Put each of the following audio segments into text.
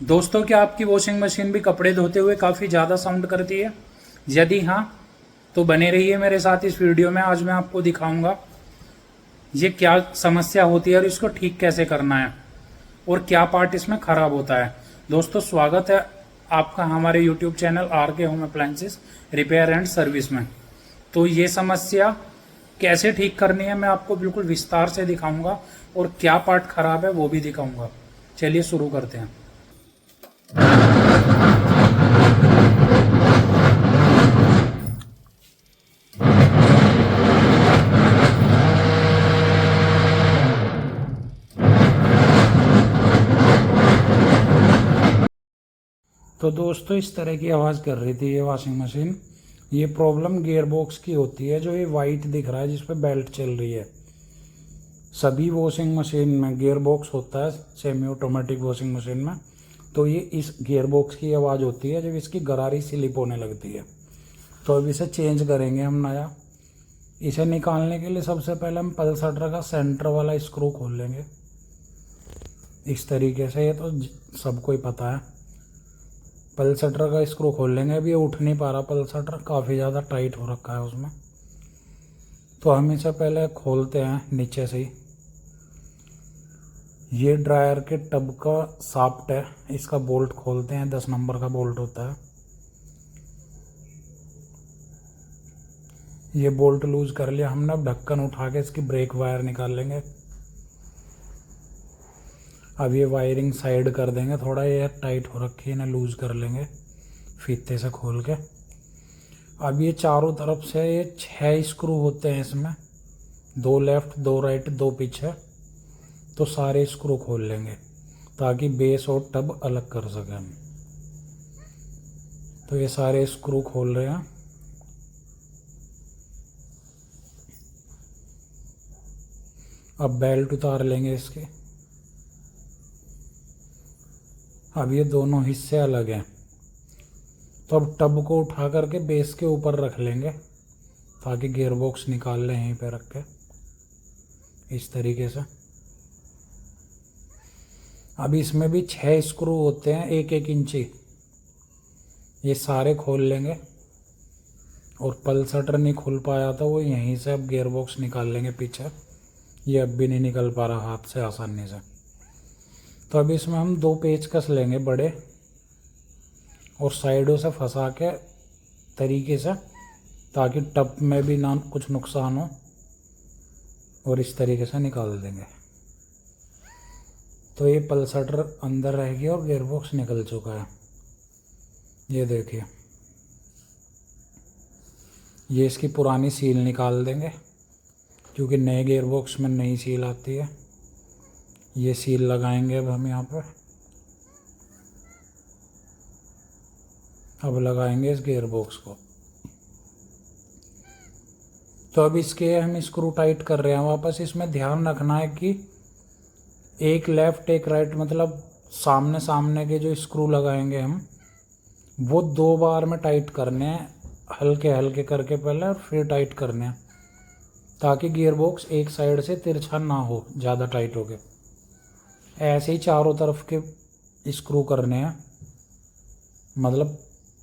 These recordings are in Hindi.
दोस्तों, क्या आपकी वॉशिंग मशीन भी कपड़े धोते हुए काफ़ी ज़्यादा साउंड करती है? यदि हाँ, तो बने रहिए मेरे साथ इस वीडियो में। आज मैं आपको दिखाऊंगा ये क्या समस्या होती है और इसको ठीक कैसे करना है और क्या पार्ट इसमें खराब होता है। दोस्तों, स्वागत है आपका हमारे यूट्यूब चैनल आर के home appliances repair and service में। तो ये समस्या कैसे ठीक करनी है मैं आपको बिल्कुल विस्तार से दिखाऊंगा और क्या पार्ट खराब है वो भी दिखाऊंगा। चलिए शुरू करते हैं। तो दोस्तों, इस तरह की आवाज़ कर रही थी ये वॉशिंग मशीन। ये प्रॉब्लम गियर बॉक्स की होती है, जो ये वाइट दिख रहा है जिस पे बेल्ट चल रही है। सभी वॉशिंग मशीन में गियर बॉक्स होता है, सेमी ऑटोमेटिक वॉशिंग मशीन में। तो ये इस गियर बॉक्स की आवाज़ होती है जब इसकी गरारी स्लिप होने लगती है। तो अब इसे चेंज करेंगे हम नया। इसे निकालने के लिए सबसे पहले हम पल्सर का सेंटर वाला स्क्रू खोल लेंगे इस तरीके से। ये तो सबको ही पता है। पल्सटर का स्क्रू खोल लेंगे। अभी ये उठ नहीं पा रहा, पल्सटर काफ़ी ज़्यादा टाइट हो रखा है उसमें। तो हम इसे पहले खोलते हैं नीचे से ही। ये ड्रायर के टब का शाफ्ट है, इसका बोल्ट खोलते हैं। 10 नंबर का बोल्ट होता है। ये बोल्ट लूज कर लिया हमने। अब ढक्कन उठा के इसकी ब्रेक वायर निकाल लेंगे। अब ये वायरिंग साइड कर देंगे, थोड़ा ये टाइट हो रखी है, इन्हें लूज कर लेंगे फीते से खोल के। अब ये चारों तरफ से ये 6 स्क्रू होते हैं इसमें, 2 लेफ्ट 2 राइट 2 पीछे। तो सारे स्क्रू खोल लेंगे ताकि बेस और टब अलग कर सकें हम। तो ये सारे स्क्रू खोल रहे हैं। अब बेल्ट उतार लेंगे इसके। अब ये दोनों हिस्से अलग हैं। तो अब टब को उठा करके बेस के ऊपर रख लेंगे ताकि गियर बॉक्स निकाल लें यहीं पे रख के इस तरीके से। अब इसमें भी 6 स्क्रू होते हैं, 1-1 इंची। ये सारे खोल लेंगे। और पल्सटर नहीं खुल पाया था, वो यहीं से अब गियर बॉक्स निकाल लेंगे पीछे। ये अब भी नहीं निकल पा रहा हाथ से आसानी से। तो अब इसमें हम 2 पेच कस लेंगे बड़े, और साइडों से फंसा के तरीके से, ताकि टब में भी ना कुछ नुकसान हो। और इस तरीके से निकाल देंगे। तो ये पल्सटर अंदर रह गया और गियर बॉक्स निकल चुका है। ये देखिए, ये इसकी पुरानी सील निकाल देंगे क्योंकि नए गियर बॉक्स में नई सील आती है। ये सील लगाएंगे अब हम यहाँ पर। अब लगाएंगे इस गियर बॉक्स को। तो अब इसके हम स्क्रू टाइट कर रहे हैं वापस। इसमें ध्यान रखना है कि एक लेफ्ट एक राइट, मतलब सामने सामने के जो स्क्रू लगाएंगे हम, वो 2 बार में टाइट करने हैं, हल्के हल्के करके पहले और फिर टाइट करने हैं, ताकि गियर बॉक्स एक साइड से तिरछा ना हो ज़्यादा टाइट हो गए। ऐसे ही चारों तरफ के स्क्रू करने हैं। मतलब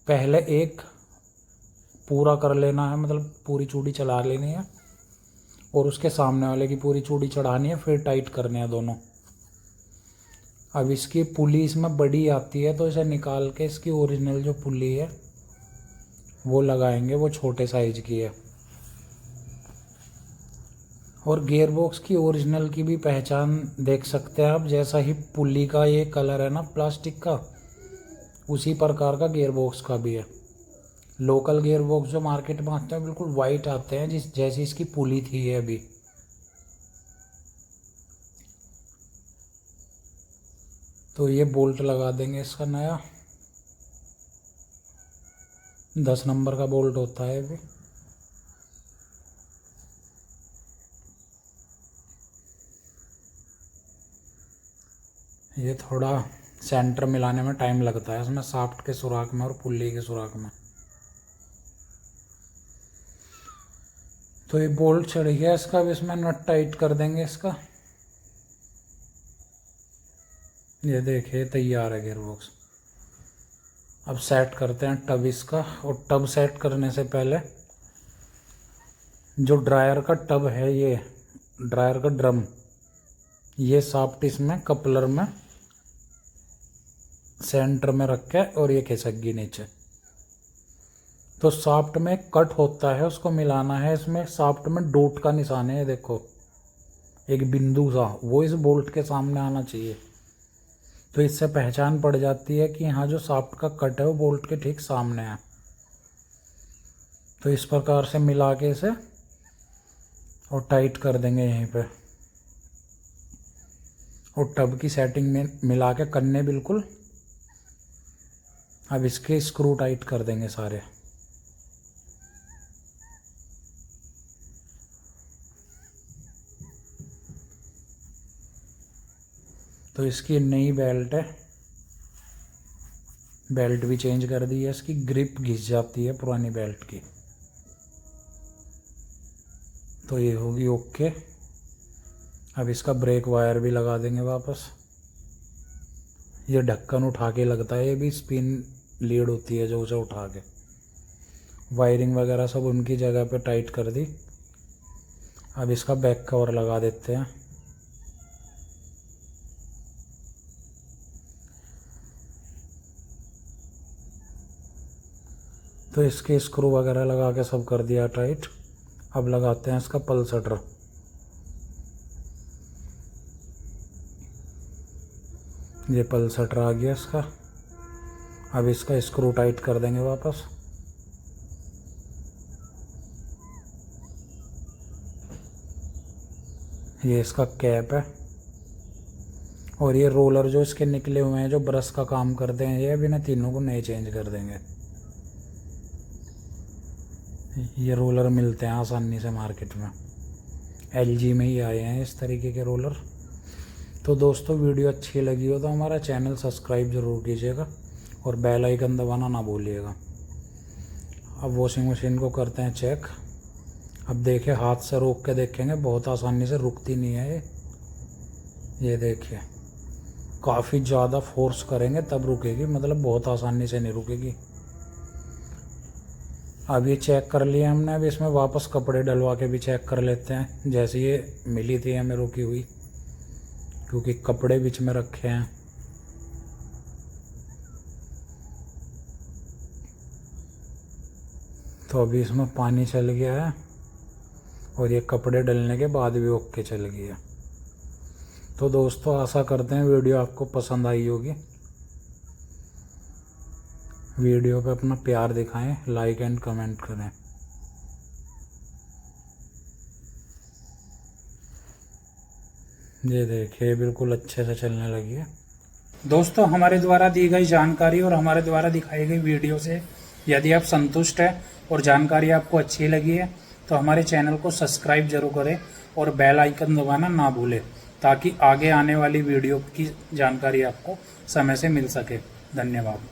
पहले एक पूरा कर लेना है, मतलब पूरी चूड़ी चला लेनी है, और उसके सामने वाले की पूरी चूड़ी चढ़ानी है, फिर टाइट करने हैं दोनों। अब इसकी पुली इसमें बड़ी आती है, तो इसे निकाल के इसकी ओरिजिनल जो पुली है वो लगाएंगे, वो छोटे साइज की है। और गियर बॉक्स की ओरिजिनल की भी पहचान देख सकते हैं आप। जैसा ही पुली का ये कलर है ना प्लास्टिक का, उसी प्रकार का गियर बॉक्स का भी है। लोकल गियर बॉक्स जो मार्केट में आते हैं बिल्कुल वाइट आते हैं, जिस जैसी इसकी पुली थी है अभी। तो ये बोल्ट लगा देंगे इसका नया, 10 नंबर का बोल्ट होता है अभी। ये थोड़ा सेंटर मिलाने में टाइम लगता है इसमें, शाफ्ट के सुराख में और पुल्ली के सुराख में। तो ये बोल्ट चढ़ गया इसका। अब इसमें नट टाइट कर देंगे इसका। ये देखिए तैयार है गियरबॉक्स। अब सेट करते हैं टब इसका। और टब सेट करने से पहले जो ड्रायर का टब है, ये ड्रायर का ड्रम, ये शाफ्ट इसमें कपलर में सेंटर में रख के और ये खिसक नीचे। तो शाफ्ट में कट होता है, उसको मिलाना है। इसमें शाफ्ट में डॉट का निशान है, देखो एक बिंदु सा, वो इस बोल्ट के सामने आना चाहिए। तो इससे पहचान पड़ जाती है कि यहाँ जो शाफ्ट का कट है वो बोल्ट के ठीक सामने है। तो इस प्रकार से मिला के इसे और टाइट कर देंगे यहीं पे। और टब की सेटिंग में मिला के कन्ने बिल्कुल। अब इसके स्क्रू टाइट कर देंगे सारे। तो इसकी नई बेल्ट है, बेल्ट भी चेंज कर दी है। इसकी ग्रिप घिस जाती है पुरानी बेल्ट की। तो ये होगी ओके। अब इसका ब्रेक वायर भी लगा देंगे वापस। ये ढक्कन उठा के लगता है, ये भी स्पिन लीड होती है जो उसे उठा के। वायरिंग वगैरह सब उनकी जगह पे टाइट कर दी। अब इसका बैक कवर लगा देते हैं। तो इसके स्क्रू वगैरह लगा के सब कर दिया टाइट। अब लगाते हैं इसका पल्सर। ये पल्सर आ गया इसका। अब इसका स्क्रू टाइट कर देंगे वापस। ये इसका कैप है। और ये रोलर जो इसके निकले हुए हैं, जो ब्रश का काम करते हैं, ये भी ना तीनों को नए चेंज कर देंगे। ये रोलर मिलते हैं आसानी से मार्केट में, LG में ही आए हैं इस तरीके के रोलर। तो दोस्तों वीडियो अच्छी लगी हो तो हमारा चैनल सब्सक्राइब ज़रूर कीजिएगा और बेल आइकन दबाना ना भूलिएगा। अब वॉशिंग मशीन को करते हैं चेक। अब देखिए हाथ से रोक के देखेंगे, बहुत आसानी से रुकती नहीं है ये देखिए, काफ़ी ज़्यादा फोर्स करेंगे तब रुकेगी, मतलब बहुत आसानी से नहीं रुकेगी। अब ये चेक कर लिया हमने। अब इसमें वापस कपड़े डलवा के भी चेक कर लेते हैं, जैसे ये मिली थी हमें रुकी हुई, क्योंकि कपड़े बीच में रखे हैं। तो अभी इसमें पानी चल गया है और ये कपड़े डलने के बाद भी ओके चल गया। तो दोस्तों आशा करते हैं वीडियो आपको पसंद आई होगी। वीडियो पे अपना प्यार दिखाएं, लाइक एंड कमेंट करें। ये देखिए बिल्कुल अच्छे से चलने लगी है। दोस्तों हमारे द्वारा दी गई जानकारी और हमारे द्वारा दिखाई गई वीडियो से यदि आप संतुष्ट हैं और जानकारी आपको अच्छी लगी है तो हमारे चैनल को सब्सक्राइब जरूर करें और बेल आइकन दबाना ना भूलें, ताकि आगे आने वाली वीडियो की जानकारी आपको समय से मिल सके। धन्यवाद।